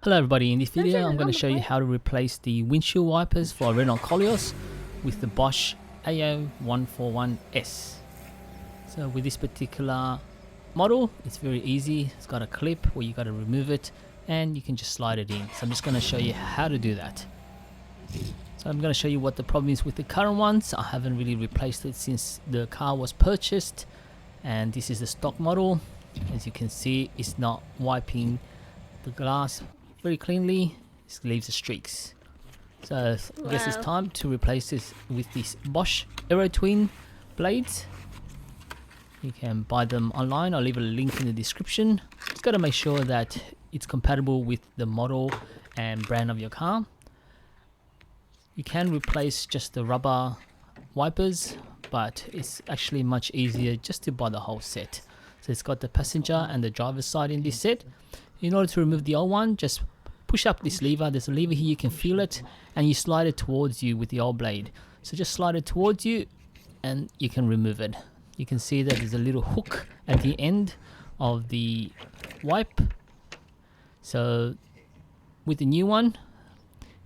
Hello everybody, in this video I'm going to show you how to replace the windshield wipers for Renault Koleos with the Bosch AR141S. So with this particular model, it's very easy. It's got a clip where you got to remove it and you can just slide it in. So I'm just going to show you how to do that. So I'm going to show you what the problem is with the current ones. I haven't really replaced it since the car was purchased, and this is the stock model. As you can see, it's not wiping the glass very cleanly. It leaves the streaks. So I guess it's time to replace this with these Bosch Aerotwin blades. You can buy them online. I'll leave a link in the description. Just got to make sure that it's compatible with the model and brand of your car. You can replace just the rubber wipers, but it's actually much easier just to buy the whole set. So it's got the passenger and the driver's side in this set. In order to remove the old one, just push up this lever. There's a lever here, you can feel it, and you slide it towards you with the old blade. So just slide it towards you and you can remove it. You can see that there's a little hook at the end of the wipe. So with the new one,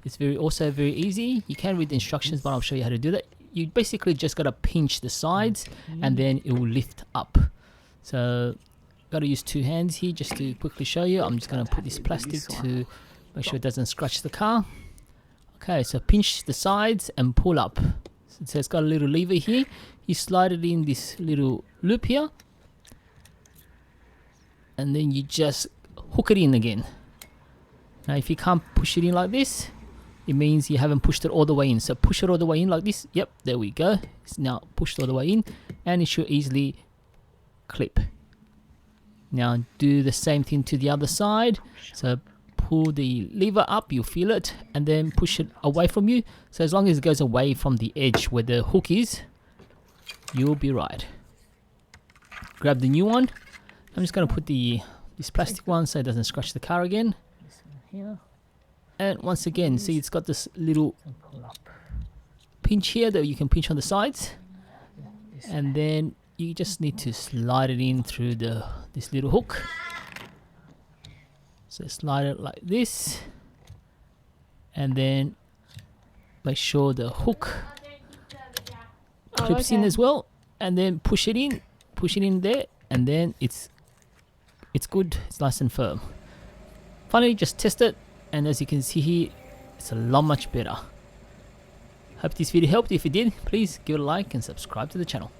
it's also very easy. You can read the instructions, but I'll show you how to do that. You basically just got to pinch the sides and then it will lift up. So got to use two hands here just to quickly show you. I'm just going to put this plastic to make sure it doesn't scratch the car. Okay, so pinch the sides and pull up. So it's got a little lever here. You slide it in this little loop here, and then you just hook it in again. Now if you can't push it in like this, it means you haven't pushed it all the way in. So push it all the way in like this. Yep, there we go. It's now pushed all the way in, and it should easily clip. Now do the same thing to the other side. So pull the lever up, you'll feel it, and then push it away from you. So as long as it goes away from the edge where the hook is, you'll be right. Grab the new one. I'm just going to put this plastic one so it doesn't scratch the car again. And once again, see, it's got this little pinch here that you can pinch on the sides, and then you just need to slide it in through this little hook. So slide it like this, and then make sure the hook clips in as well, and then push it in there, and then it's good. It's nice and firm. Finally, just test it, and as you can see here, it's a lot much better. Hope this video helped. If it did, please give it a like and subscribe to the channel.